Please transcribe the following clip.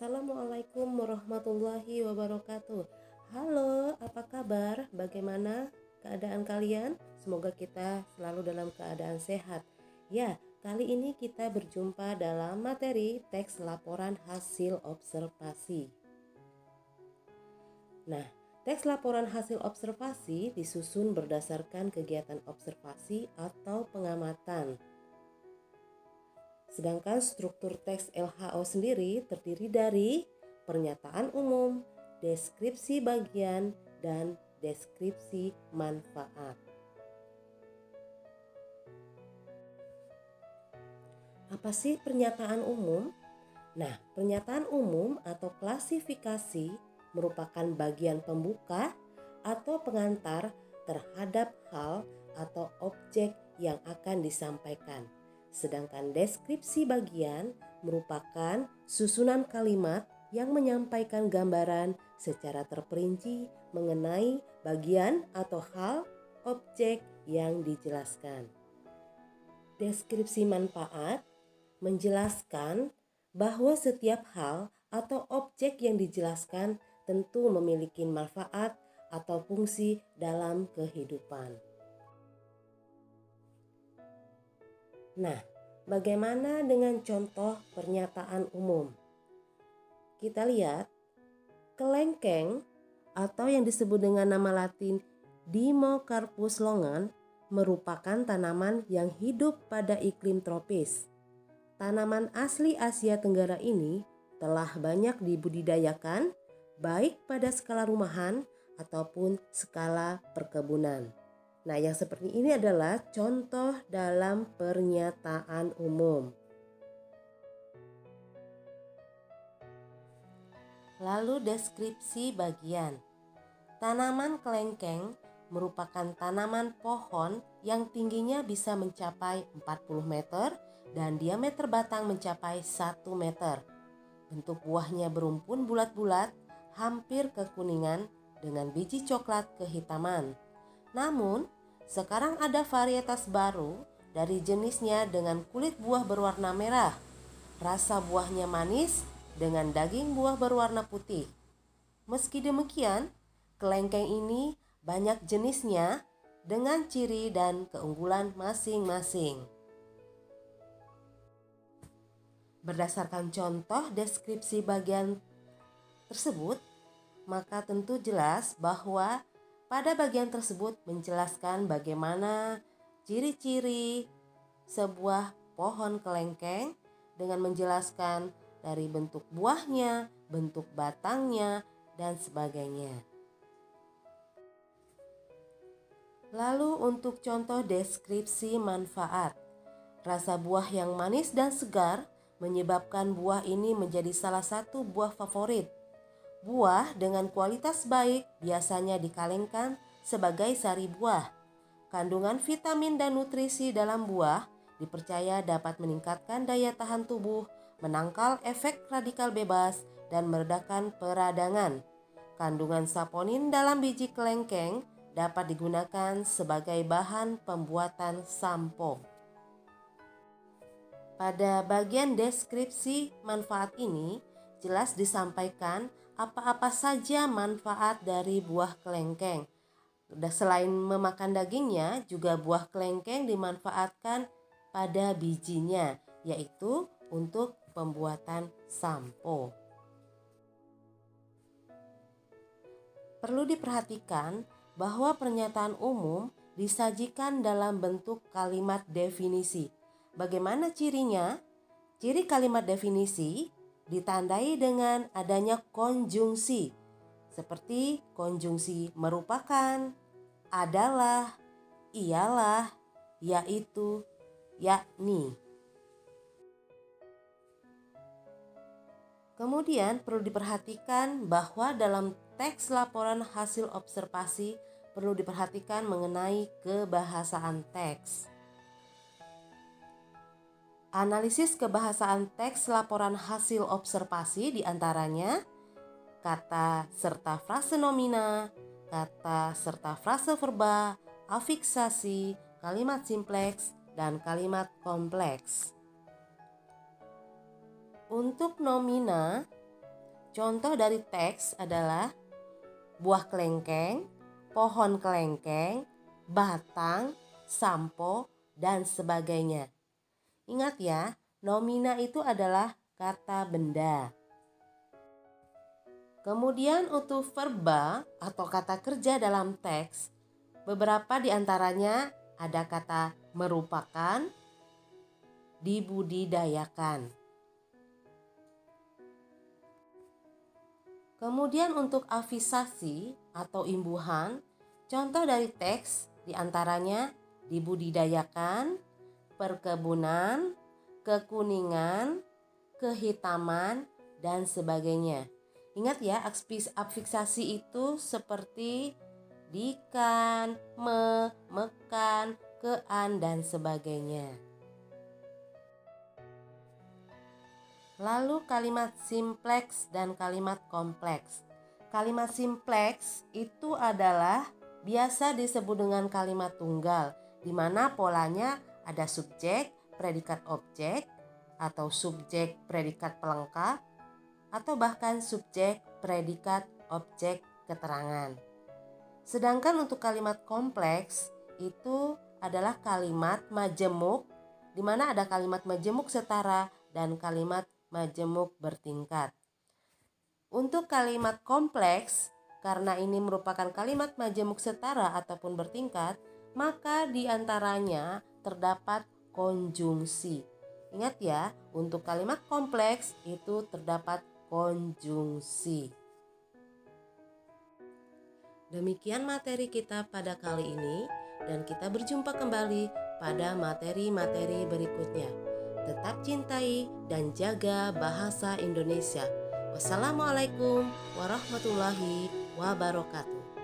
Assalamualaikum warahmatullahi wabarakatuh. Halo, apa kabar? Bagaimana keadaan kalian? Semoga kita selalu dalam keadaan sehat. Ya, kali ini kita berjumpa dalam materi teks laporan hasil observasi. Nah, teks laporan hasil observasi disusun berdasarkan kegiatan observasi atau pengamatan. Sedangkan struktur teks LHO sendiri terdiri dari pernyataan umum, deskripsi bagian, dan deskripsi manfaat. Apa sih pernyataan umum? Nah, pernyataan umum atau klasifikasi merupakan bagian pembuka atau pengantar terhadap hal atau objek yang akan disampaikan. Sedangkan deskripsi bagian merupakan susunan kalimat yang menyampaikan gambaran secara terperinci mengenai bagian atau hal objek yang dijelaskan. Deskripsi manfaat menjelaskan bahwa setiap hal atau objek yang dijelaskan tentu memiliki manfaat atau fungsi dalam kehidupan. Nah, bagaimana dengan contoh pernyataan umum? Kita lihat, kelengkeng atau yang disebut dengan nama latin Dimmocarpus longan merupakan tanaman yang hidup pada iklim tropis. Tanaman asli Asia Tenggara ini telah banyak dibudidayakan baik pada skala rumahan ataupun skala perkebunan. Nah, yang seperti ini adalah contoh dalam pernyataan umum. Lalu deskripsi bagian. Tanaman kelengkeng merupakan tanaman pohon yang tingginya bisa mencapai 40 meter dan diameter batang mencapai 1 meter. Bentuk buahnya berumpun bulat-bulat, hampir kekuningan dengan biji coklat kehitaman. Namun, sekarang ada varietas baru dari jenisnya dengan kulit buah berwarna merah. Rasa buahnya manis dengan daging buah berwarna putih. Meski demikian, kelengkeng ini banyak jenisnya dengan ciri dan keunggulan masing-masing. Berdasarkan contoh deskripsi bagian tersebut, maka tentu jelas bahwa pada bagian tersebut menjelaskan bagaimana ciri-ciri sebuah pohon kelengkeng dengan menjelaskan dari bentuk buahnya, bentuk batangnya, dan sebagainya. Lalu untuk contoh deskripsi manfaat. Rasa buah yang manis dan segar menyebabkan buah ini menjadi salah satu buah favorit. Buah dengan kualitas baik biasanya dikalengkan sebagai sari buah. Kandungan vitamin dan nutrisi dalam buah dipercaya dapat meningkatkan daya tahan tubuh, menangkal efek radikal bebas, dan meredakan peradangan. Kandungan saponin dalam biji kelengkeng dapat digunakan sebagai bahan pembuatan sampo. Pada bagian deskripsi manfaat ini, jelas disampaikan apa-apa saja manfaat dari buah kelengkeng. Selain memakan dagingnya, juga buah kelengkeng dimanfaatkan pada bijinya, yaitu untuk pembuatan sampo. Perlu diperhatikan bahwa pernyataan umum disajikan dalam bentuk kalimat definisi. Bagaimana cirinya? Ciri kalimat definisi ditandai dengan adanya konjungsi, seperti konjungsi merupakan, adalah, ialah, yaitu, yakni. Kemudian perlu diperhatikan bahwa dalam teks laporan hasil observasi perlu diperhatikan mengenai kebahasaan teks. Analisis kebahasaan teks laporan hasil observasi diantaranya kata serta frase nomina, kata serta frase verba, afiksasi, kalimat simpleks, dan kalimat kompleks. Untuk nomina, Contoh dari teks adalah buah kelengkeng, pohon kelengkeng, batang, sampo, dan sebagainya. Ingat ya, nomina itu adalah kata benda. Kemudian untuk verba atau kata kerja dalam teks, beberapa di antaranya ada kata merupakan, dibudidayakan. Kemudian untuk avisasi atau imbuhan, contoh dari teks di antaranya dibudidayakan, perkebunan, kekuningan, kehitaman, dan sebagainya. Ingat ya, afiksasi itu seperti dikan, mekan, kean, dan sebagainya. Lalu kalimat simpleks dan kalimat kompleks. Kalimat simpleks itu adalah biasa disebut dengan kalimat tunggal, di mana polanya ada subjek, predikat objek, atau subjek predikat pelengkap, atau bahkan subjek predikat objek keterangan. Sedangkan untuk kalimat kompleks itu adalah kalimat majemuk, di mana ada kalimat majemuk setara dan kalimat majemuk bertingkat. Untuk kalimat kompleks, karena ini merupakan kalimat majemuk setara ataupun bertingkat, maka di antaranya terdapat konjungsi. Ingat ya, untuk kalimat kompleks itu terdapat konjungsi. Demikian materi kita pada kali ini, dan kita berjumpa kembali pada materi-materi berikutnya. Tetap cintai dan jaga bahasa Indonesia. Wassalamualaikum warahmatullahi wabarakatuh.